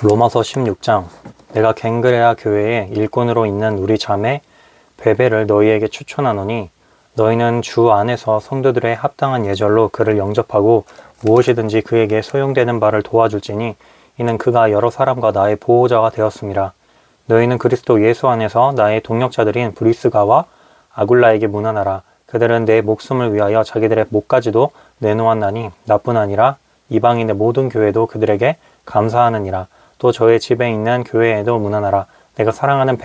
로마서 16장. 내가 갱그레아 교회의 일꾼으로 있는 우리 자매 베베를 너희에게 추천하노니 너희는 주 안에서 성도들의 합당한 예절로 그를 영접하고 무엇이든지 그에게 소용되는 바를 도와줄지니 이는 그가 여러 사람과 나의 보호자가 되었음이라. 너희는 그리스도 예수 안에서 나의 동역자들인 브리스가와 아굴라에게 문안하라. 그들은 내 목숨을 위하여 자기들의 목까지도 내놓았나니 나뿐 아니라 이방인의 모든 교회도 그들에게 감사하느니라. 또 저의 집에 있는 교회에도 문안하라. 내가 사랑하는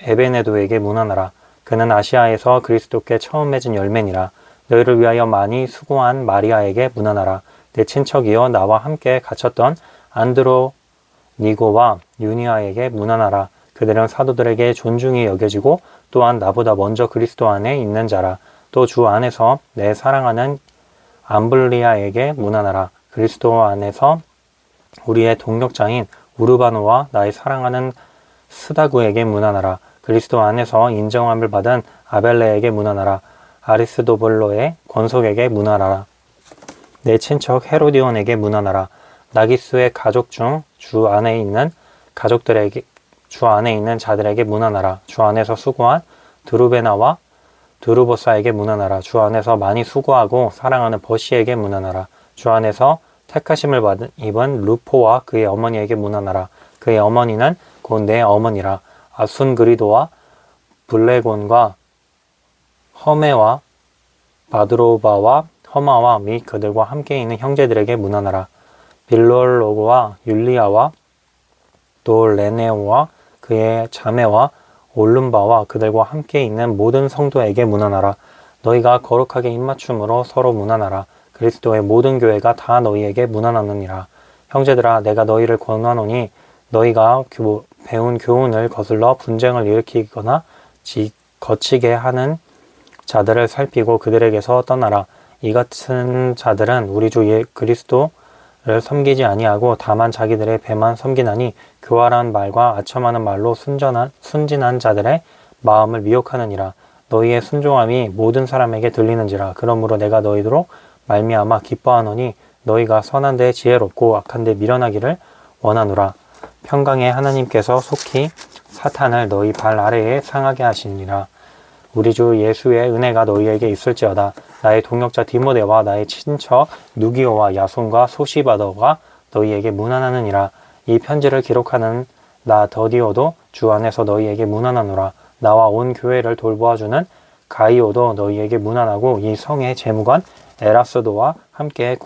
에베네도에게 문안하라. 그는 아시아에서 그리스도께 처음 맺은 열매니라. 너희를 위하여 많이 수고한 마리아에게 문안하라. 내 친척이여 나와 함께 갇혔던 안드로니고와 유니아에게 문안하라. 그들은 사도들에게 존중이 여겨지고 또한 나보다 먼저 그리스도 안에 있는 자라. 또 주 안에서 내 사랑하는 암블리아에게 문안하라. 그리스도 안에서 우리의 동역자인 우르바노와 나의 사랑하는 스다구에게 문안하라. 그리스도 안에서 인정함을 받은 아벨레에게 문안하라. 아리스도블로의 권속에게 문안하라. 내 친척 헤로디온에게 문안하라. 나기스의 가족 중 주 안에 있는 자들에게 문안하라. 주 안에서 수고한 드루베나와 드루보사에게 문안하라. 주 안에서 많이 수고하고 사랑하는 버시에게 문안하라. 주 안에서 택하심을 입은 루포와 그의 어머니에게 문안하라. 그의 어머니는 곧 내 어머니라. 아순그리도와 블레곤과 허메와 바드로바와 허마와 및 그들과 함께 있는 형제들에게 문안하라. 빌롤로그와 율리아와 또 레네오와 그의 자매와 올름바와 그들과 함께 있는 모든 성도에게 문안하라. 너희가 거룩하게 입맞춤으로 서로 문안하라. 그리스도의 모든 교회가 다 너희에게 문안하느니라. 형제들아, 내가 너희를 권하노니 너희가 배운 교훈을 거슬러 분쟁을 일으키거나 거치게 하는 자들을 살피고 그들에게서 떠나라. 이 같은 자들은 우리 주 그리스도를 섬기지 아니하고 다만 자기들의 배만 섬기나니 교활한 말과 아첨하는 말로 순진한 자들의 마음을 미혹하느니라. 너희의 순종함이 모든 사람에게 들리는지라. 그러므로 내가 너희로 말미암아 기뻐하노니 너희가 선한 데 지혜롭고 악한 데 미련하기를 원하노라. 평강의 하나님께서 속히 사탄을 너희 발 아래에 상하게 하시니라. 우리 주 예수의 은혜가 너희에게 있을지어다. 나의 동역자 디모데와 나의 친척 누기오와 야손과 소시바더가 너희에게 문안하느니라. 이 편지를 기록하는 나 더디오도 주 안에서 너희에게 문안하노라. 나와 온 교회를 돌보아주는 가이오도 너희에게 문안하고 이 성의 재무관 에라스도와 함께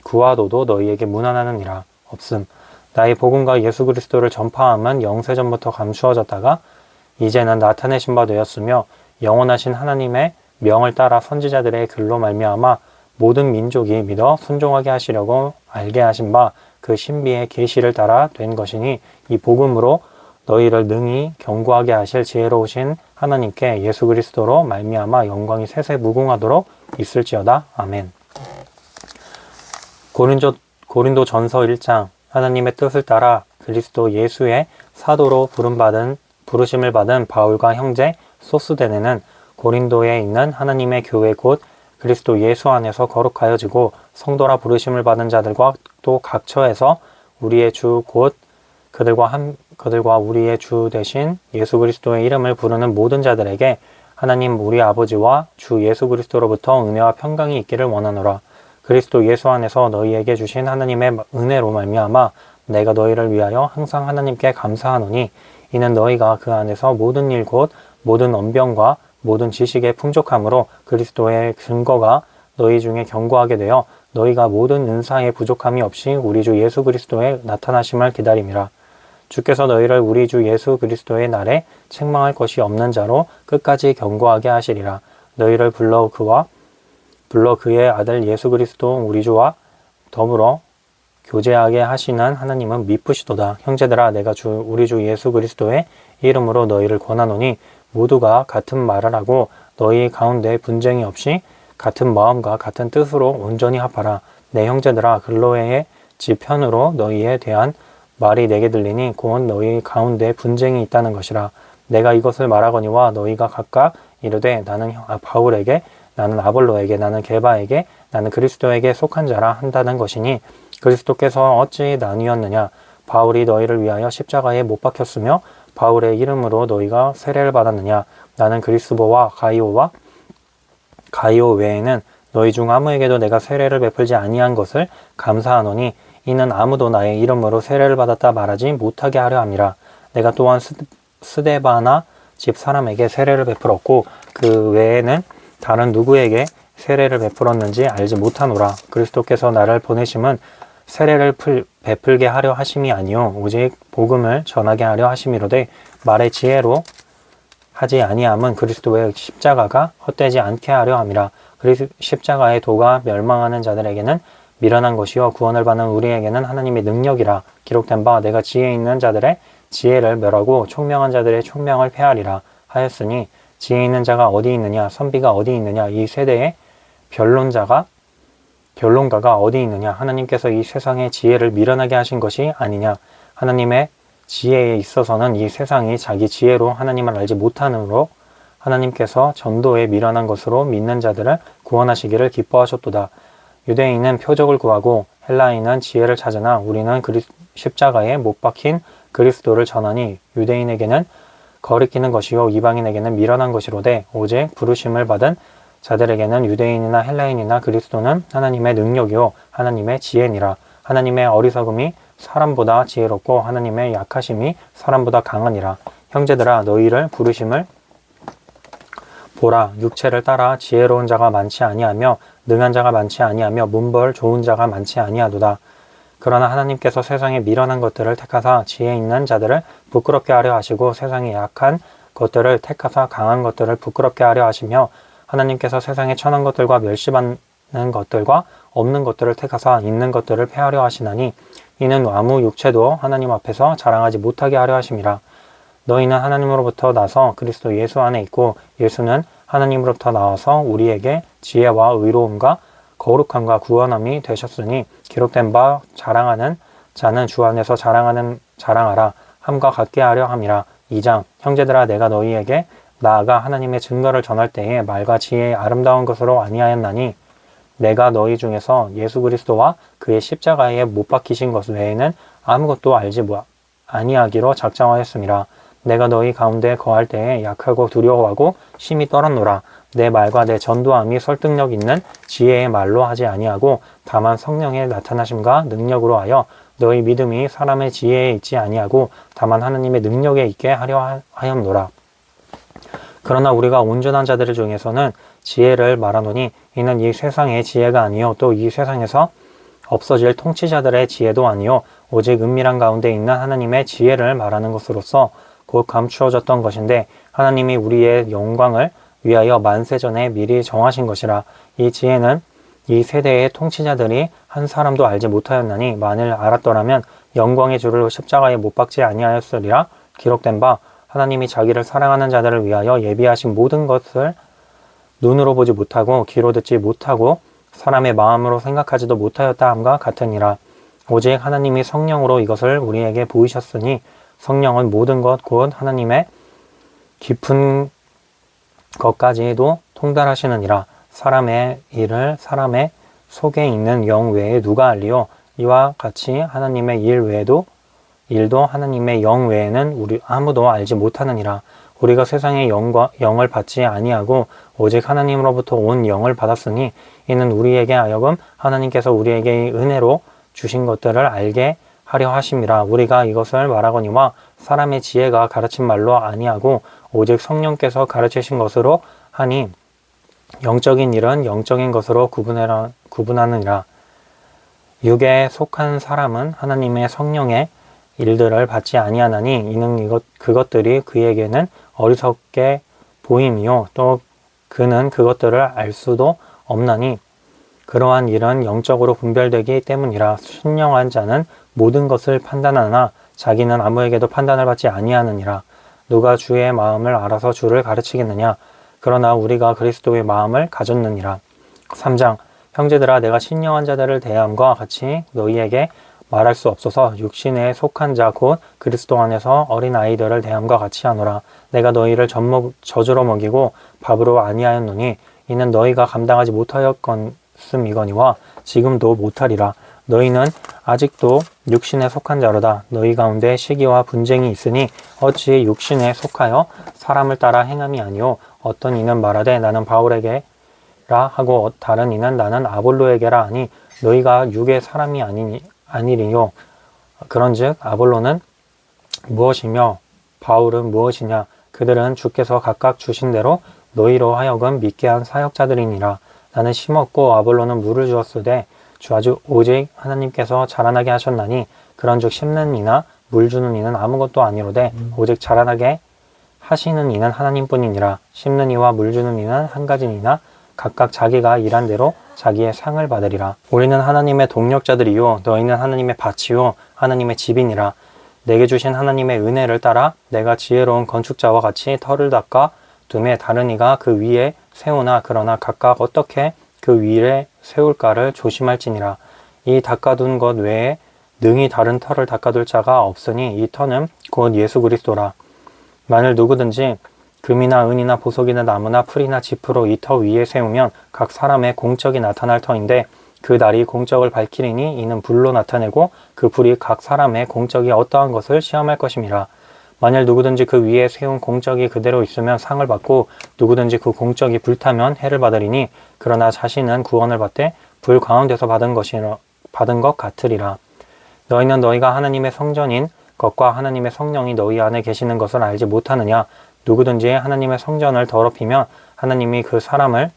구아도도 너희에게 문안하느니라. 없음. 나의 복음과 예수 그리스도를 전파함은 영세전부터 감추어졌다가 이제는 나타내신 바 되었으며 영원하신 하나님의 명을 따라 선지자들의 글로 말미암아 모든 민족이 믿어 순종하게 하시려고 알게 하신 바 그 신비의 계시를 따라 된 것이니 이 복음으로 너희를 능히 견고하게 하실 지혜로우신 하나님께 예수 그리스도로 말미암아 영광이 세세 무궁하도록 있을지어다. 아멘. 고린도 전서 1장. 하나님의 뜻을 따라 그리스도 예수의 사도로 부르심을 받은 바울과 형제 소스데네는 고린도에 있는 하나님의 교회 곧 그리스도 예수 안에서 거룩하여지고 성도라 부르심을 받은 자들과 또 각처에서 우리의 주 곧 그들과 우리의 주 대신 예수 그리스도의 이름을 부르는 모든 자들에게 하나님 우리 아버지와 주 예수 그리스도로부터 은혜와 평강이 있기를 원하노라. 그리스도 예수 안에서 너희에게 주신 하나님의 은혜로 말미암아 내가 너희를 위하여 항상 하나님께 감사하노니 이는 너희가 그 안에서 모든 일 곧 모든 언변과 모든 지식의 풍족함으로 그리스도의 근거가 너희 중에 견고하게 되어 너희가 모든 은사의 부족함이 없이 우리 주 예수 그리스도의 나타나심을 기다림이라. 주께서 너희를 우리 주 예수 그리스도의 날에 책망할 것이 없는 자로 끝까지 견고하게 하시리라. 너희를 불러 그의 아들 예수 그리스도 우리 주와 더불어 교제하게 하시는 하나님은 미쁘시도다. 형제들아, 내가 우리 주 예수 그리스도의 이름으로 너희를 권하노니 모두가 같은 말을 하고 너희 가운데 분쟁이 없이 같은 마음과 같은 뜻으로 온전히 합하라. 내 형제들아, 글로에의 집 편으로 너희에 대한 말이 내게 들리니 곧 너희 가운데 분쟁이 있다는 것이라. 내가 이것을 말하거니와 너희가 각각 이르되 나는 바울에게 나는 아볼로에게 나는 게바에게 나는 그리스도에게 속한 자라 한다는 것이니 그리스도께서 어찌 나뉘었느냐? 바울이 너희를 위하여 십자가에 못 박혔으며 바울의 이름으로 너희가 세례를 받았느냐? 나는 그리스도와 가이오 외에는 너희 중 아무에게도 내가 세례를 베풀지 아니한 것을 감사하노니 이는 아무도 나의 이름으로 세례를 받았다 말하지 못하게 하려 함이라. 내가 또한 스데바나 집 사람에게 세례를 베풀었고 그 외에는 다른 누구에게 세례를 베풀었는지 알지 못하노라. 그리스도께서 나를 보내심은 세례를 베풀게 하려 하심이 아니요 오직 복음을 전하게 하려 하심이로되 말의 지혜로 하지 아니함은 그리스도의 십자가가 헛되지 않게 하려 함이라. 십자가의 도가 멸망하는 자들에게는 미련한 것이요 구원을 받는 우리에게는 하나님의 능력이라. 기록된 바 내가 지혜 있는 자들의 지혜를 멸하고 총명한 자들의 총명을 폐하리라 하였으니 지혜 있는 자가 어디 있느냐 선비가 어디 있느냐 이 세대의 변론가가 어디 있느냐. 하나님께서 이 세상의 지혜를 미련하게 하신 것이 아니냐. 하나님의 지혜에 있어서는 이 세상이 자기 지혜로 하나님을 알지 못하므로 하나님께서 전도에 미련한 것으로 믿는 자들을 구원하시기를 기뻐하셨도다. 유대인은 표적을 구하고 헬라인은 지혜를 찾으나 우리는 십자가에 못 박힌 그리스도를 전하니 유대인에게는 거리끼는 것이요 이방인에게는 미련한 것이로되 오직 부르심을 받은 자들에게는 유대인이나 헬라인이나 그리스도는 하나님의 능력이요 하나님의 지혜니라. 하나님의 어리석음이 사람보다 지혜롭고 하나님의 약하심이 사람보다 강하니라. 형제들아 너희를 부르심을 보라. 육체를 따라 지혜로운 자가 많지 아니하며 능한 자가 많지 아니하며 문벌 좋은 자가 많지 아니하도다. 그러나 하나님께서 세상에 미련한 것들을 택하사 지혜 있는 자들을 부끄럽게 하려 하시고 세상에 약한 것들을 택하사 강한 것들을 부끄럽게 하려 하시며 하나님께서 세상에 천한 것들과 멸시받는 것들과 없는 것들을 택하사 있는 것들을 폐하려 하시나니 이는 아무 육체도 하나님 앞에서 자랑하지 못하게 하려 하심이라. 너희는 하나님으로부터 나서 그리스도 예수 안에 있고 예수는 하나님으로부터 나와서 우리에게 지혜와 의로움과 거룩함과 구원함이 되셨으니 기록된 바 자랑하는 자는 주 안에서 자랑하라 함과 같게 하려 함이라. 2장 형제들아 내가 너희에게 나아가 하나님의 증거를 전할 때에 말과 지혜의 아름다운 것으로 아니하였나니 내가 너희 중에서 예수 그리스도와 그의 십자가에 못 박히신 것 외에는 아무것도 알지 아니하기로 작정하였음이라. 내가 너희 가운데 거할 때에 약하고 두려워하고 심히 떨었노라. 내 말과 내 전도함이 설득력 있는 지혜의 말로 하지 아니하고 다만 성령의 나타나심과 능력으로 하여 너희 믿음이 사람의 지혜에 있지 아니하고 다만 하나님의 능력에 있게 하려 하였노라. 그러나 우리가 온전한 자들 중에서는 지혜를 말하노니 이는 이 세상의 지혜가 아니요 또 이 세상에서 없어질 통치자들의 지혜도 아니요 오직 은밀한 가운데 있는 하나님의 지혜를 말하는 것으로서 곧 감추어졌던 것인데 하나님이 우리의 영광을 위하여 만세전에 미리 정하신 것이라. 이 지혜는 이 세대의 통치자들이 한 사람도 알지 못하였나니 만일 알았더라면 영광의 주를 십자가에 못 박지 아니하였으리라. 기록된 바 하나님이 자기를 사랑하는 자들을 위하여 예비하신 모든 것을 눈으로 보지 못하고 귀로 듣지 못하고 사람의 마음으로 생각하지도 못하였다 함과 같으니라. 오직 하나님이 성령으로 이것을 우리에게 보이셨으니 성령은 모든 것 곧 하나님의 깊은 것까지도 통달하시느니라. 사람의 일을 사람의 속에 있는 영 외에 누가 알리요? 이와 같이 하나님의 일도 하나님의 영 외에는 우리 아무도 알지 못하느니라. 우리가 세상의 영을 받지 아니하고 오직 하나님으로부터 온 영을 받았으니 이는 우리에게 하여금 하나님께서 우리에게 은혜로 주신 것들을 알게 하려 하심이라. 우리가 이것을 말하거니와 사람의 지혜가 가르친 말로 아니하고 오직 성령께서 가르치신 것으로 하니 영적인 일은 영적인 것으로 구분하느니라. 육에 속한 사람은 하나님의 성령의 일들을 받지 아니하나니 이는 그것들이 그에게는 어리석게 보임이요 또 그는 그것들을 알 수도 없나니 그러한 일은 영적으로 분별되기 때문이라. 신령한 자는 모든 것을 판단하나 자기는 아무에게도 판단을 받지 아니하느니라. 누가 주의 마음을 알아서 주를 가르치겠느냐. 그러나 우리가 그리스도의 마음을 가졌느니라. 3장 형제들아 내가 신령한 자들을 대함과 같이 너희에게 말할 수 없어서 육신에 속한 자 곧 그리스도 안에서 어린 아이들을 대함과 같이 하노라. 내가 너희를 젖으로 먹이고 밥으로 아니하였노니 이는 너희가 감당하지 못하였건음이거니와 지금도 못하리라. 너희는 아직도 육신에 속한 자로다. 너희 가운데 시기와 분쟁이 있으니 어찌 육신에 속하여 사람을 따라 행함이 아니요 어떤 이는 말하되 나는 바울에게라 하고 다른 이는 나는 아볼로에게라 하니 너희가 육의 사람이 아니리요. 그런즉 아볼로는 무엇이며 바울은 무엇이냐? 그들은 주께서 각각 주신 대로 너희로 하여금 믿게 한 사역자들이니라. 나는 심었고 아볼로는 물을 주었으되 오직 하나님께서 자라나게 하셨나니 그런즉 심는 이나 물 주는 이는 아무것도 아니로되 오직 자라나게 하시는 이는 하나님뿐이니라. 심는 이와 물 주는 이는 한 가지니나 각각 자기가 일한 대로 자기의 상을 받으리라. 우리는 하나님의 동력자들이요 너희는 하나님의 밭이요 하나님의 집이니라. 내게 주신 하나님의 은혜를 따라 내가 지혜로운 건축자와 같이 터를 닦아 둠에 다른 이가 그 위에 세우나 그러나 각각 어떻게 그 위에 세울까를 조심할지니라. 이 닦아둔 것 외에 능히 다른 터를 닦아둘 자가 없으니 이 터는 곧 예수 그리스도라. 만일 누구든지 금이나 은이나 보석이나 나무나 풀이나 짚으로 이 터 위에 세우면 각 사람의 공적이 나타날 터인데 그 날이 공적을 밝히리니 이는 불로 나타내고 그 불이 각 사람의 공적이 어떠한 것을 시험할 것임이라. 만일 누구든지 그 위에 세운 공적이 그대로 있으면 상을 받고 누구든지 그 공적이 불타면 해를 받으리니 그러나 자신은 구원을 받되 불 가운데서 받은 것 같으리라. 너희는 너희가 하나님의 성전인 것과 하나님의 성령이 너희 안에 계시는 것을 알지 못하느냐? 누구든지 하나님의 성전을 더럽히면 하나님이 그 사람을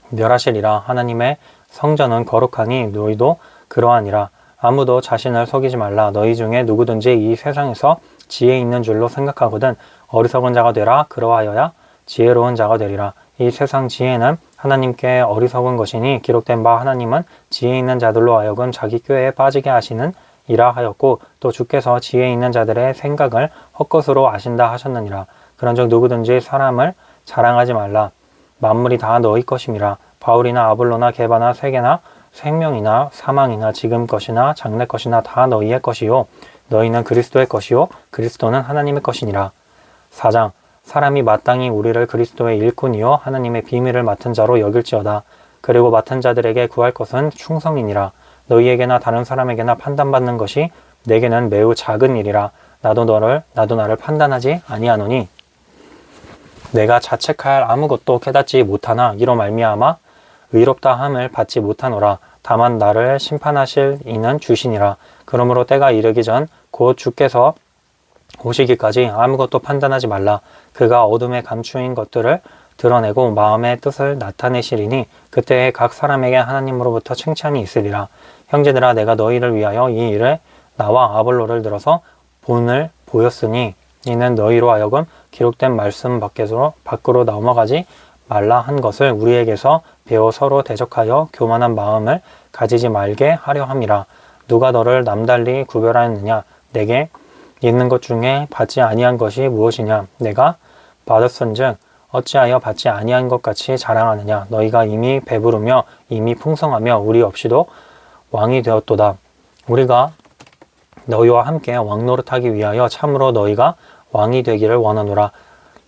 멸하시리라. 하나님의 성전은 거룩하니 너희도 그러하니라. 아무도 자신을 속이지 말라. 너희 중에 누구든지 이 세상에서 지혜 있는 줄로 생각하거든 어리석은 자가 되라. 그러하여야 지혜로운 자가 되리라. 이 세상 지혜는 하나님께 어리석은 것이니 기록된 바 하나님은 지혜 있는 자들로 하여금 자기 꾀에 빠지게 하시는 이라 하였고 또 주께서 지혜 있는 자들의 생각을 헛것으로 아신다 하셨느니라. 그런즉 누구든지 사람을 자랑하지 말라. 만물이 다 너희 것임이라. 바울이나 아볼로나 게바나 세계나 생명이나 사망이나 지금 것이나 장래 것이나 다 너희의 것이요 너희는 그리스도의 것이요 그리스도는 하나님의 것이니라. 4장 사람이 마땅히 우리를 그리스도의 일꾼이요 하나님의 비밀을 맡은 자로 여길지어다. 그리고 맡은 자들에게 구할 것은 충성이니라. 너희에게나 다른 사람에게나 판단받는 것이 내게는 매우 작은 일이라. 나도 나를 판단하지 아니하노니 내가 자책할 아무것도 깨닫지 못하나 이로 말미암아 의롭다 함을 받지 못하노라. 다만 나를 심판하실 이는 주시니라. 그러므로 때가 이르기 전 곧 주께서 오시기까지 아무것도 판단하지 말라. 그가 어둠에 감추인 것들을 드러내고 마음의 뜻을 나타내시리니 그때에 각 사람에게 하나님으로부터 칭찬이 있으리라. 형제들아 내가 너희를 위하여 이 일에 나와 아볼로를 들어서 본을 보였으니 이는 너희로 하여금 기록된 말씀 밖으로 넘어가지 말라 한 것을 우리에게서 배워 서로 대적하여 교만한 마음을 가지지 말게 하려 함이라. 누가 너를 남달리 구별하였느냐? 내게 있는 것 중에 받지 아니한 것이 무엇이냐? 내가 받았은즉 어찌하여 받지 아니한 것 같이 자랑하느냐? 너희가 이미 배부르며 이미 풍성하며 우리 없이도 왕이 되었도다. 우리가 너희와 함께 왕노릇하기 위하여 참으로 너희가 왕이 되기를 원하노라.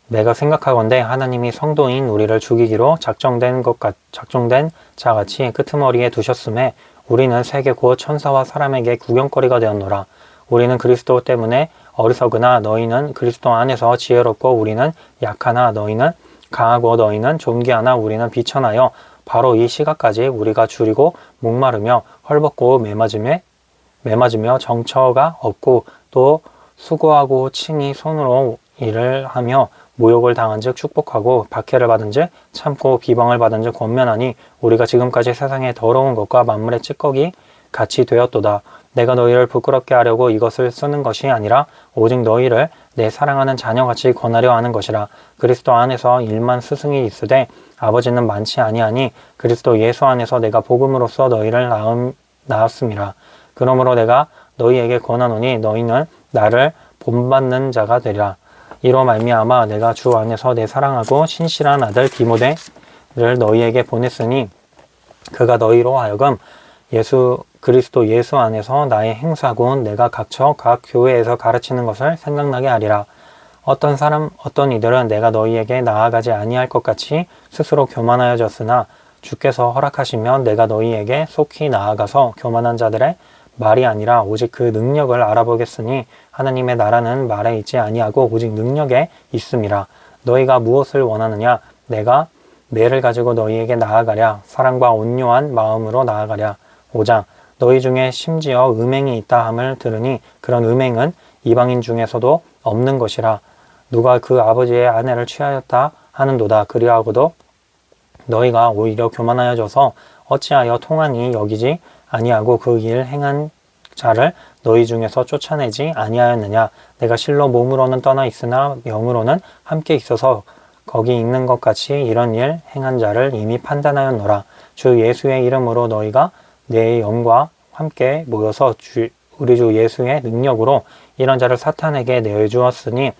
내가 생각하건대 하나님이 성도인 우리를 죽이기로 작정된 자 같이 끄트머리에 두셨음에 우리는 세계 곧 천사와 사람에게 구경거리가 되었노라. 우리는 그리스도 때문에 어리석으나 너희는 그리스도 안에서 지혜롭고 우리는 약하나 너희는 강하고 너희는 존귀하나 우리는 비천하여 바로 이 시각까지 우리가 줄이고 목마르며 헐벗고 매맞으며 정처가 없고 또 수고하고 친히 손으로 일을 하며 모욕을 당한즉 축복하고 박해를 받은즉 참고 비방을 받은즉 권면하니 우리가 지금까지 세상의 더러운 것과 만물의 찌꺼기 같이 되었도다. 내가 너희를 부끄럽게 하려고 이것을 쓰는 것이 아니라 오직 너희를 내 사랑하는 자녀같이 권하려 하는 것이라. 그리스도 안에서 1만 스승이 있으되 아버지는 많지 아니하니 그리스도 예수 안에서 내가 복음으로써 너희를 낳았음이라. 그러므로 내가 너희에게 권하노니 너희는 나를 본받는 자가 되리라. 이로 말미암아 내가 주 안에서 내 사랑하고 신실한 아들 디모데를 너희에게 보냈으니 그가 너희로 하여금 그리스도 예수 안에서 나의 행사군 내가 각처 각 교회에서 가르치는 것을 생각나게 하리라. 어떤 이들은 내가 너희에게 나아가지 아니할 것 같이 스스로 교만하여졌으나 주께서 허락하시면 내가 너희에게 속히 나아가서 교만한 자들의 말이 아니라 오직 그 능력을 알아보겠으니 하나님의 나라는 말에 있지 아니하고 오직 능력에 있음이라. 너희가 무엇을 원하느냐? 내가 매를 가지고 너희에게 나아가랴. 사랑과 온유한 마음으로 나아가랴. 5장 너희 중에 심지어 음행이 있다 함을 들으니 그런 음행은 이방인 중에서도 없는 것이라. 누가 그 아버지의 아내를 취하였다 하는도다. 그리하고도 너희가 오히려 교만하여져서 어찌하여 통하니 여기지 아니하고 그 일 행한 자를 너희 중에서 쫓아내지 아니하였느냐. 내가 실로 몸으로는 떠나 있으나 영으로는 함께 있어서 거기 있는 것 같이 이런 일 행한 자를 이미 판단하였노라. 주 예수의 이름으로 너희가 내 영과 함께 모여서 우리 주 예수의 능력으로 이런 자를 사탄에게 내어주었으니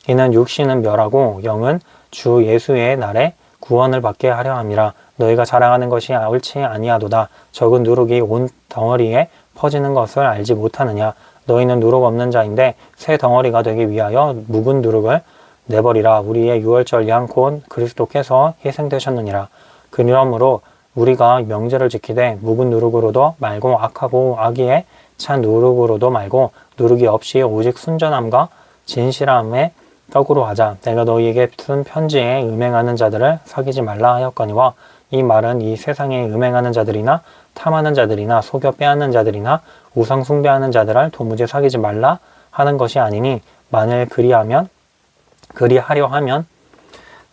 이는 육신은 멸하고 영은 주 예수의 날에 구원을 받게 하려 함이라. 너희가 자랑하는 것이 옳지 아니하도다. 적은 누룩이 온 덩어리에 퍼지는 것을 알지 못하느냐. 너희는 누룩 없는 자인데 새 덩어리가 되기 위하여 묵은 누룩을 내버리라. 우리의 유월절 양 곧 그리스도께서 희생되셨느니라. 그러므로 우리가 명제를 지키되 묵은 누룩으로도 말고 악하고 악의에 찬 누룩으로도 말고 누룩이 없이 오직 순전함과 진실함의 떡으로 하자. 내가 너희에게 쓴 편지에 음행하는 자들을 사귀지 말라 하였거니와 이 말은 이 세상에 음행하는 자들이나 탐하는 자들이나 속여 빼앗는 자들이나 우상 숭배하는 자들을 도무지 사귀지 말라 하는 것이 아니니 만일 그리하려 하면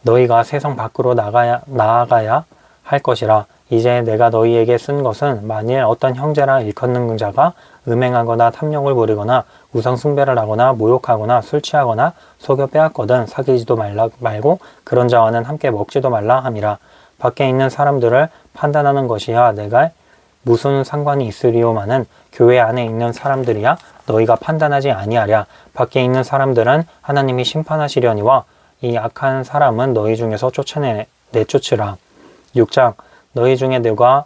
너희가 세상 밖으로 나아가야 할 것이라. 이제 내가 너희에게 쓴 것은 만일 어떤 형제라 일컫는 자가 음행하거나 탐욕을 부리거나 우상 숭배를 하거나 모욕하거나 술 취하거나 속여 빼앗거든 사귀지도 말고 그런 자와는 함께 먹지도 말라 함이라. 밖에 있는 사람들을 판단하는 것이야 내가 무슨 상관이 있으리오마는 교회 안에 있는 사람들이야 너희가 판단하지 아니하랴. 밖에 있는 사람들은 하나님이 심판하시려니와 이 악한 사람은 너희 중에서 내쫓으라. 6장 너희 중에 내가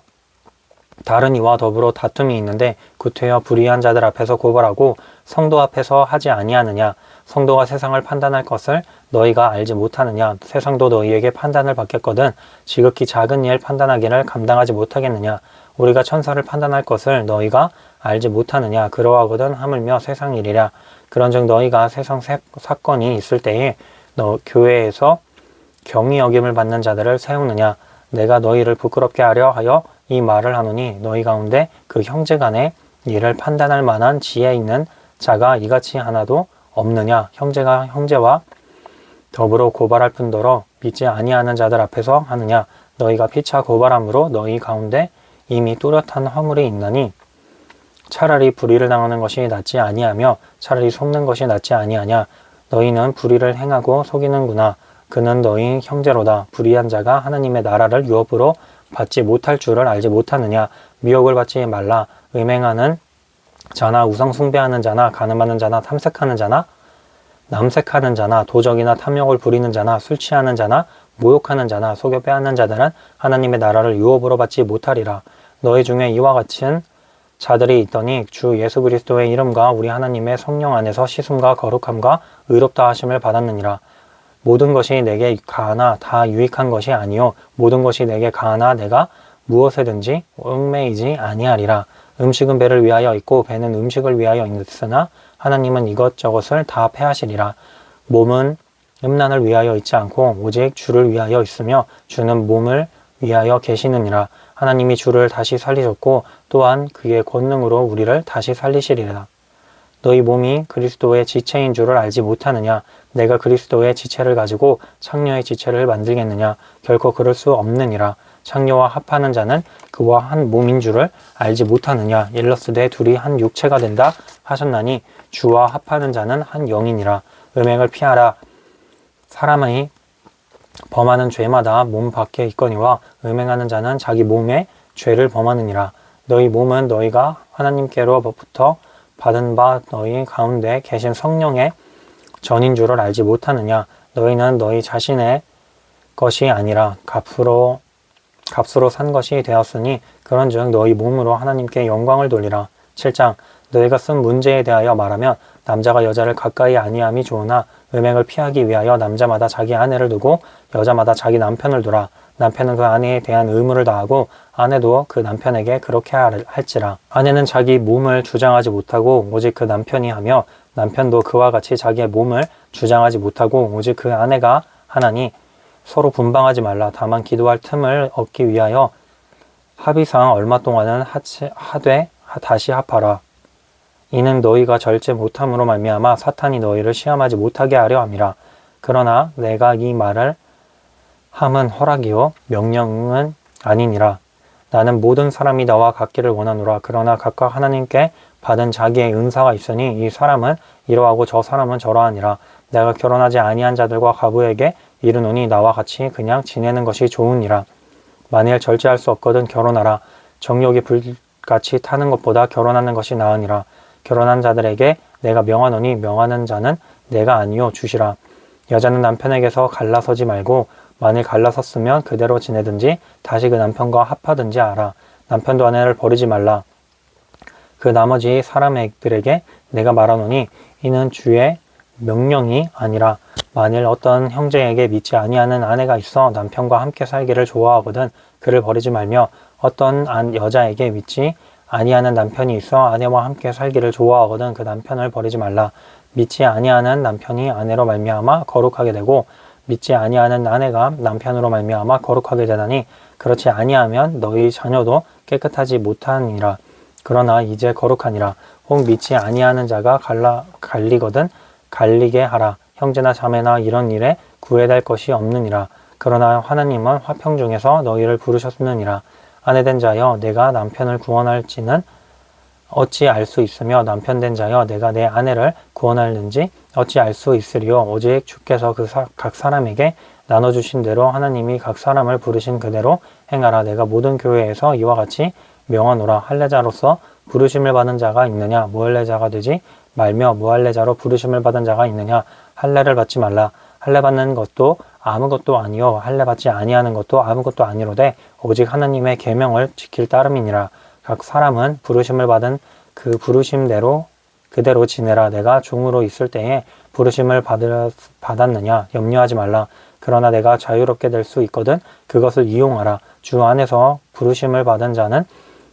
다른 이와 더불어 다툼이 있는데 구태여 불의한 자들 앞에서 고발하고 성도 앞에서 하지 아니하느냐. 성도가 세상을 판단할 것을 너희가 알지 못하느냐. 세상도 너희에게 판단을 받겠거든 지극히 작은 일 판단하기를 감당하지 못하겠느냐. 우리가 천사를 판단할 것을 너희가 알지 못하느냐. 그러하거든 하물며 세상 일이랴. 그런즉 너희가 세상 사건이 있을 때에 교회에서 경히 여김을 받는 자들을 세우느냐. 내가 너희를 부끄럽게 하려 하여 이 말을 하노니 너희 가운데 그 형제 간의 일을 판단할 만한 지혜 있는 자가 이같이 하나도 없느냐. 형제가 형제와 더불어 고발할 뿐더러 믿지 아니하는 자들 앞에서 하느냐. 너희가 피차 고발함으로 너희 가운데 이미 뚜렷한 허물이 있나니 차라리 불의를 당하는 것이 낫지 아니하며 차라리 속는 것이 낫지 아니하냐. 너희는 불의를 행하고 속이는구나. 그는 너희 형제로다. 불의한 자가 하나님의 나라를 유업으로 받지 못할 줄을 알지 못하느냐. 미혹을 받지 말라. 음행하는 자나 우상 숭배하는 자나 간음하는 자나 탐색하는 자나 남색하는 자나 도적이나 탐욕을 부리는 자나 술 취하는 자나 모욕하는 자나 속여 빼앗는 자들은 하나님의 나라를 유업으로 받지 못하리라. 너희 중에 이와 같은 자들이 있더니 주 예수 그리스도의 이름과 우리 하나님의 성령 안에서 씻음과 거룩함과 의롭다 하심을 받았느니라. 모든 것이 내게 가하나 다 유익한 것이 아니요 모든 것이 내게 가하나 내가 무엇에든지 얽매이지 아니하리라. 음식은 배를 위하여 있고 배는 음식을 위하여 있으나 하나님은 이것저것을 다 패하시리라. 몸은 음란을 위하여 있지 않고 오직 주를 위하여 있으며 주는 몸을 위하여 계시느니라. 하나님이 주를 다시 살리셨고 또한 그의 권능으로 우리를 다시 살리시리라. 너희 몸이 그리스도의 지체인 줄을 알지 못하느냐. 내가 그리스도의 지체를 가지고 창녀의 지체를 만들겠느냐. 결코 그럴 수 없느니라. 창녀와 합하는 자는 그와 한 몸인 줄을 알지 못하느냐. 일러스되 둘이 한 육체가 된다 하셨나니 주와 합하는 자는 한 영이니라. 음행을 피하라. 사람이 범하는 죄마다 몸 밖에 있거니와 음행하는 자는 자기 몸에 죄를 범하느니라. 너희 몸은 너희가 하나님께로부터 받은 바 너희 가운데 계신 성령의 전인 줄을 알지 못하느냐. 너희는 너희 자신의 것이 아니라 값으로 산 것이 되었으니 그런즉 너희 몸으로 하나님께 영광을 돌리라. 7장 너희가 쓴 문제에 대하여 말하면 남자가 여자를 가까이 아니함이 좋으나 음행을 피하기 위하여 남자마다 자기 아내를 두고 여자마다 자기 남편을 두라. 남편은 그 아내에 대한 의무를 다하고 아내도 그 남편에게 그렇게 할지라. 아내는 자기 몸을 주장하지 못하고 오직 그 남편이 하며 남편도 그와 같이 자기의 몸을 주장하지 못하고 오직 그 아내가 하나니 서로 분방하지 말라. 다만 기도할 틈을 얻기 위하여 합의상 얼마 동안은 하되 다시 합하라. 이는 너희가 절제 못함으로 말미암아 사탄이 너희를 시험하지 못하게 하려 함이라. 그러나 내가 이 말을 함은 허락이요 명령은 아니니라. 나는 모든 사람이 나와 같기를 원하노라. 그러나 각각 하나님께 받은 자기의 은사가 있으니 이 사람은 이러하고 저 사람은 저러하니라. 내가 결혼하지 아니한 자들과 과부에게 이르노니 나와 같이 그냥 지내는 것이 좋으니라. 만일 절제할 수 없거든 결혼하라. 정욕이 불같이 타는 것보다 결혼하는 것이 나으니라. 결혼한 자들에게 내가 명하노니 명하는 자는 내가 아니요 주시라. 여자는 남편에게서 갈라서지 말고 만일 갈라섰으면 그대로 지내든지 다시 그 남편과 합하든지 하라. 남편도 아내를 버리지 말라. 그 나머지 사람들에게 내가 말하노니 이는 주의 명령이 아니라 만일 어떤 형제에게 믿지 아니하는 아내가 있어 남편과 함께 살기를 좋아하거든 그를 버리지 말며 어떤 여자에게 믿지 아니하는 남편이 있어 아내와 함께 살기를 좋아하거든 그 남편을 버리지 말라. 믿지 아니하는 남편이 아내로 말미암아 거룩하게 되고 믿지 아니하는 아내가 남편으로 말미암아 거룩하게 되나니 그렇지 아니하면 너희 자녀도 깨끗하지 못하니라. 그러나 이제 거룩하니라. 혹 믿지 아니하는 자가 갈리거든 갈리게 하라. 형제나 자매나 이런 일에 구애될 것이 없느니라. 그러나 하나님은 화평 중에서 너희를 부르셨느니라. 아내된 자여 내가 남편을 구원할지는 어찌 알 수 있으며 남편 된 자여 내가 내 아내를 구원하는지 어찌 알 수 있으리요. 오직 주께서 각 사람에게 나눠주신 대로 하나님이 각 사람을 부르신 그대로 행하라. 내가 모든 교회에서 이와 같이 명하노라. 할례자로서 부르심을 받은 자가 있느냐 무할례자가 되지 말며 무할례자로 부르심을 받은 자가 있느냐 할례를 받지 말라. 할례 받는 것도 아무것도 아니요 할례 받지 아니하는 것도 아무것도 아니로되 오직 하나님의 계명을 지킬 따름이니라. 각 사람은 부르심을 받은 그 부르심대로 그대로 지내라. 내가 종으로 있을 때에 부르심을 받았느냐 염려하지 말라. 그러나 내가 자유롭게 될 수 있거든 그것을 이용하라. 주 안에서 부르심을 받은 자는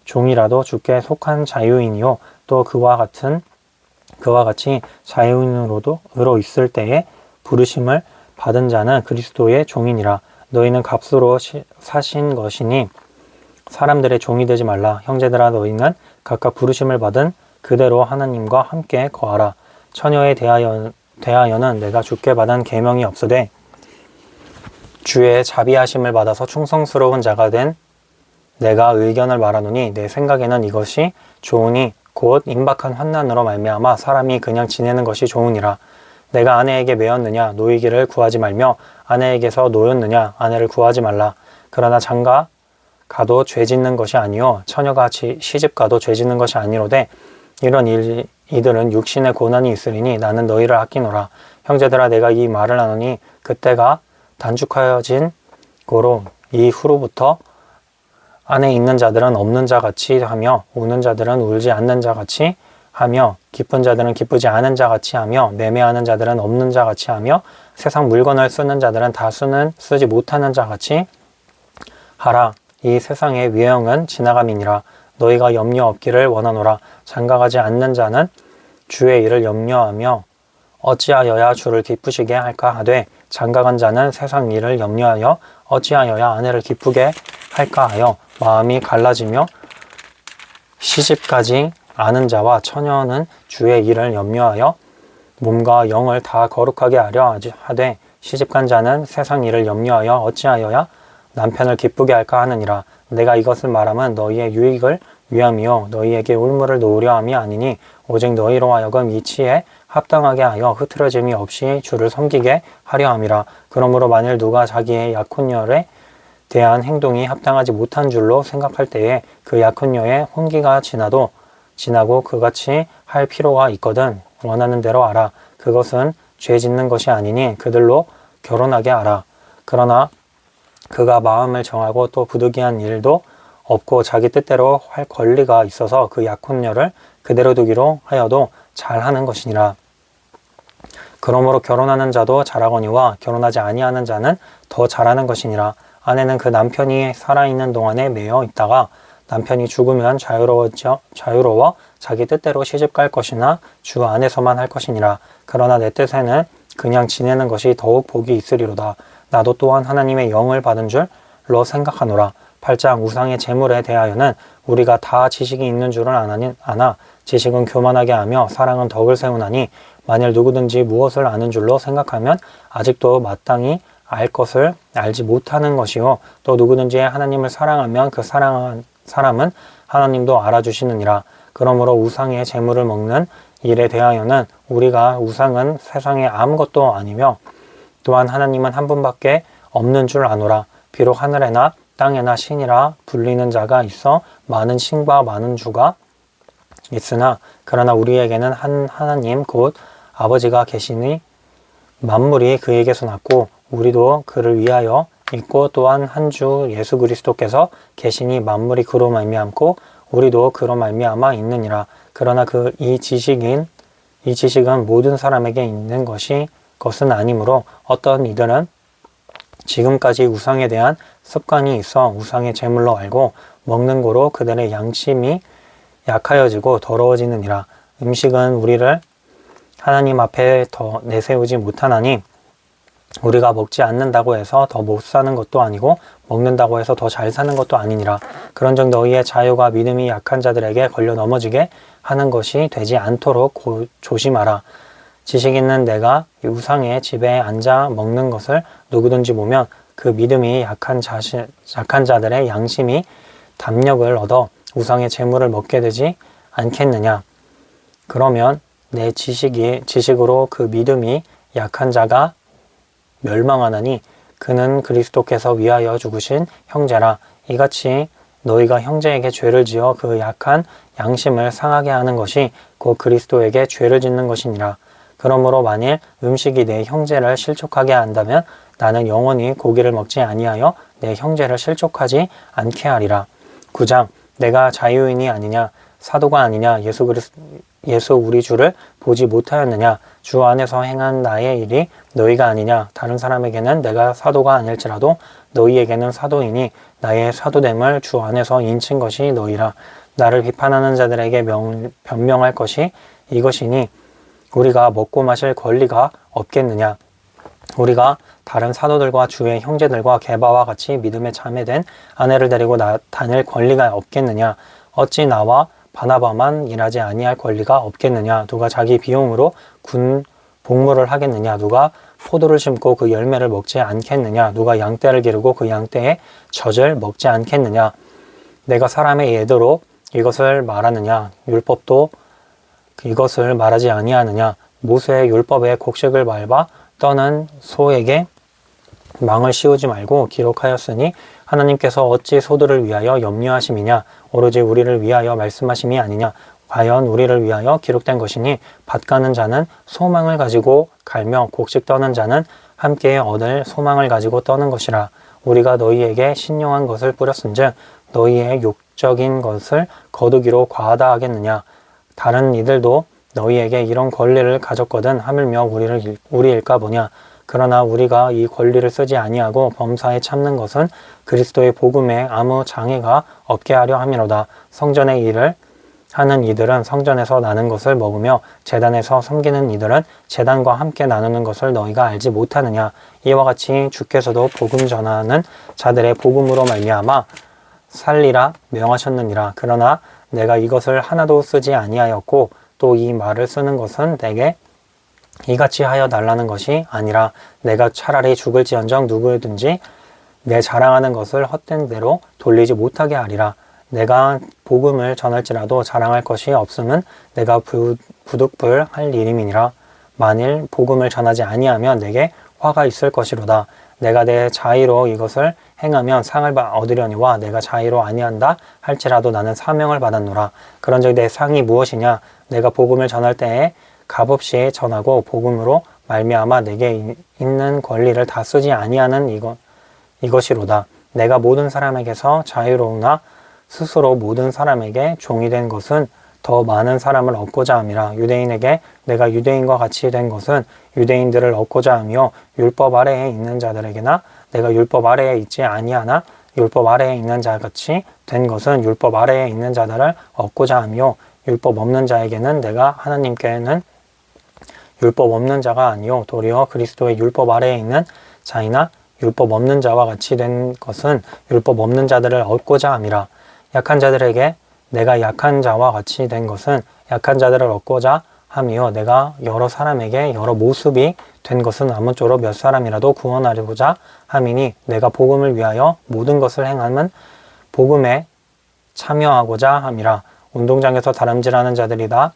종이라도 주께 속한 자유인이요 또 그와 같이 자유인으로 있을 때에 부르심을 받은 자는 그리스도의 종이니라. 너희는 값으로 사신 것이니 사람들의 종이 되지 말라. 형제들아 너희는 각각 부르심을 받은 그대로 하나님과 함께 거하라. 처녀에 대하여는 내가 주께 받은 계명이 없으되 주의 자비하심을 받아서 충성스러운 자가 된 내가 의견을 말하노니 내 생각에는 이것이 좋으니 곧 임박한 환난으로 말미암아 사람이 그냥 지내는 것이 좋으니라. 내가 아내에게 매였느냐 노이기를 구하지 말며 아내에게서 노였느냐 아내를 구하지 말라. 그러나 장가 가도 죄 짓는 것이 아니요 처녀가 시집가도 죄 짓는 것이 아니로되 이런 이들은 육신의 고난이 있으리니 나는 너희를 아끼노라. 형제들아 내가 이 말을 하노니 그때가 단축하여진 고로 이후로부터 안에 있는 자들은 없는 자 같이 하며 우는 자들은 울지 않는 자 같이 하며 기쁜 자들은 기쁘지 않은 자 같이 하며 매매하는 자들은 없는 자 같이 하며 세상 물건을 쓰는 자들은 다 쓰지 못하는 자 같이 하라. 이 세상의 위형은 지나감이니라. 너희가 염려 없기를 원하노라. 장가가지 않는 자는 주의 일을 염려하며 어찌하여야 주를 기쁘시게 할까 하되 장가간 자는 세상 일을 염려하여 어찌하여야 아내를 기쁘게 할까 하여 마음이 갈라지며 시집가지 않은 자와 처녀는 주의 일을 염려하여 몸과 영을 다 거룩하게 하려 하되 시집간 자는 세상 일을 염려하여 어찌하여야 남편을 기쁘게 할까 하느니라. 내가 이것을 말함은 너희의 유익을 위함이요 너희에게 울물을 놓으려 함이 아니니 오직 너희로 하여금 이치에 합당하게 하여 흐트러짐이 없이 주를 섬기게 하려 함이라. 그러므로 만일 누가 자기의 약혼녀에 대한 행동이 합당하지 못한 줄로 생각할 때에 그 약혼녀의 혼기가 지나고 그같이 할 필요가 있거든 원하는 대로 알아. 그것은 죄 짓는 것이 아니니 그들로 결혼하게 하라. 그러나 그가 마음을 정하고 또 부득이한 일도 없고 자기 뜻대로 할 권리가 있어서 그 약혼녀를 그대로 두기로 하여도 잘하는 것이니라. 그러므로 결혼하는 자도 잘하거니와 결혼하지 아니하는 자는 더 잘하는 것이니라. 아내는 그 남편이 살아있는 동안에 매여 있다가 남편이 죽으면 자유로워 자기 뜻대로 시집갈 것이나 주 안에서만 할 것이니라. 그러나 내 뜻에는 그냥 지내는 것이 더욱 복이 있으리로다. 나도 또한 하나님의 영을 받은 줄로 생각하노라. 8장 우상의 재물에 대하여는 우리가 다 지식이 있는 줄은 아나 지식은 교만하게 하며 사랑은 덕을 세우나니 만일 누구든지 무엇을 아는 줄로 생각하면 아직도 마땅히 알 것을 알지 못하는 것이요 또 누구든지 하나님을 사랑하면 그 사랑한 사람은 하나님도 알아주시느니라. 그러므로 우상의 재물을 먹는 일에 대하여는 우리가 우상은 세상에 아무것도 아니며 또한 하나님은 한 분밖에 없는 줄 아노라. 비록 하늘에나 땅에나 신이라 불리는 자가 있어 많은 신과 많은 주가 있으나 그러나 우리에게는 한 하나님 곧 아버지가 계시니 만물이 그에게서 났고 우리도 그를 위하여 있고 또한 한 주 예수 그리스도께서 계시니 만물이 그로 말미암고 우리도 그로 말미암아 있느니라. 그러나 이 지식은 모든 사람에게 있는 것은 아니므로 어떤 이들은 지금까지 우상에 대한 습관이 있어 우상의 제물로 알고 먹는 고로 그들의 양심이 약하여지고 더러워지느니라. 음식은 우리를 하나님 앞에 더 내세우지 못하나니 우리가 먹지 않는다고 해서 더 못 사는 것도 아니고 먹는다고 해서 더 잘 사는 것도 아니니라. 그런즉 너희의 자유가 믿음이 약한 자들에게 걸려 넘어지게 하는 것이 되지 않도록 조심하라. 지식 있는 내가 우상의 집에 앉아 먹는 것을 누구든지 보면 그 믿음이 약한 자들의 양심이 담력을 얻어 우상의 재물을 먹게 되지 않겠느냐. 그러면 내 지식으로 그 믿음이 약한 자가 멸망하나니 그는 그리스도께서 위하여 죽으신 형제라. 이같이 너희가 형제에게 죄를 지어 그 약한 양심을 상하게 하는 것이 곧 그리스도에게 죄를 짓는 것이니라. 그러므로 만일 음식이 내 형제를 실족하게 한다면 나는 영원히 고기를 먹지 아니하여 내 형제를 실족하지 않게 하리라. 9장 내가 자유인이 아니냐 사도가 아니냐 예수 우리 주를 보지 못하였느냐 주 안에서 행한 나의 일이 너희가 아니냐 다른 사람에게는 내가 사도가 아닐지라도 너희에게는 사도이니 나의 사도됨을 주 안에서 인친 것이 너희라. 나를 비판하는 자들에게 변명할 것이 이것이니 우리가 먹고 마실 권리가 없겠느냐. 우리가 다른 사도들과 주의 형제들과 게바와 같이 믿음에 참여된 아내를 데리고 다닐 권리가 없겠느냐. 어찌 나와 바나바만 일하지 아니할 권리가 없겠느냐. 누가 자기 비용으로 군 복무를 하겠느냐. 누가 포도를 심고 그 열매를 먹지 않겠느냐. 누가 양떼를 기르고 그 양떼의 젖을 먹지 않겠느냐. 내가 사람의 예대로 이것을 말하느냐. 율법도 이것을 말하지 아니하느냐. 모세의 율법에 곡식을 밟아 떠난 소에게 망을 씌우지 말고 기록하였으니 하나님께서 어찌 소들을 위하여 염려하심이냐. 오로지 우리를 위하여 말씀하심이 아니냐. 과연 우리를 위하여 기록된 것이니 밭 가는 자는 소망을 가지고 갈며 곡식 떠는 자는 함께 얻을 소망을 가지고 떠는 것이라. 우리가 너희에게 신령한 것을 뿌렸은즉 너희의 욕적인 것을 거두기로 과하다 하겠느냐. 다른 이들도 너희에게 이런 권리를 가졌거든 하물며 우리일까 보냐. 그러나 우리가 이 권리를 쓰지 아니하고 범사에 참는 것은 그리스도의 복음에 아무 장애가 없게 하려 함이로다. 성전의 일을 하는 이들은 성전에서 나는 것을 먹으며 제단에서 섬기는 이들은 제단과 함께 나누는 것을 너희가 알지 못하느냐. 이와 같이 주께서도 복음 전하는 자들의 복음으로 말미암아 살리라 명하셨느니라. 그러나 내가 이것을 하나도 쓰지 아니하였고 또 이 말을 쓰는 것은 내게 이같이 하여 달라는 것이 아니라 내가 차라리 죽을지언정 누구든지 내 자랑하는 것을 헛된 대로 돌리지 못하게 하리라. 내가 복음을 전할지라도 자랑할 것이 없음은 내가 부득불 할 일임이니라. 만일 복음을 전하지 아니하면 내게 화가 있을 것이로다. 내가 내 자의로 이것을 행하면 상을 얻으려니와 내가 자의로 아니한다 할지라도 나는 사명을 받았노라. 그런즉 내 상이 무엇이냐. 내가 복음을 전할 때에 값없이 전하고 복음으로 말미암아 내게 있는 권리를 다 쓰지 아니하는 이것이로다. 내가 모든 사람에게서 자유로우나 스스로 모든 사람에게 종이 된 것은 더 많은 사람을 얻고자 함이라. 유대인에게 내가 유대인과 같이 된 것은 유대인들을 얻고자 하며 율법 아래에 있는 자들에게나 내가 율법 아래에 있지 아니하나 율법 아래에 있는 자같이 된 것은 율법 아래에 있는 자들을 얻고자 하며 율법 없는 자에게는 내가 하나님께는 율법 없는 자가 아니요 도리어 그리스도의 율법 아래에 있는 자이나 율법 없는 자와 같이 된 것은 율법 없는 자들을 얻고자 함이라. 약한 자들에게 내가 약한 자와 같이 된 것은 약한 자들을 얻고자 함이요 내가 여러 사람에게 여러 모습이 된 것은 아무쪼록 몇 사람이라도 구원하려고자 함이니 내가 복음을 위하여 모든 것을 행함은 복음에 참여하고자 함이라. 운동장에서 다름질하는 자들이 다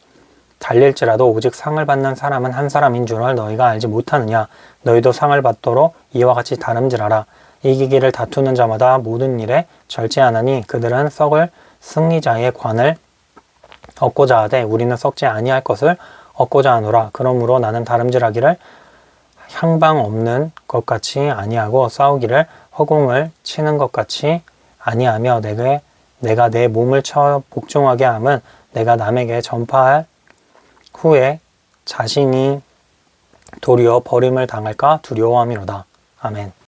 달릴지라도 오직 상을 받는 사람은 한 사람인 줄을 너희가 알지 못하느냐. 너희도 상을 받도록 이와 같이 다름질하라. 이기기를 다투는 자마다 모든 일에 절제하나니 그들은 썩을 승리자의 관을 얻고자 하되 우리는 썩지 아니할 것을 얻고자 하노라. 그러므로 나는 다름질하기를 향방 없는 것 같이 아니하고 싸우기를 허공을 치는 것 같이 아니하며 내가 내 몸을 쳐 복종하게 함은 내가 남에게 전파할 후에 자신이 도리어 버림을 당할까 두려워함이로다. 아멘.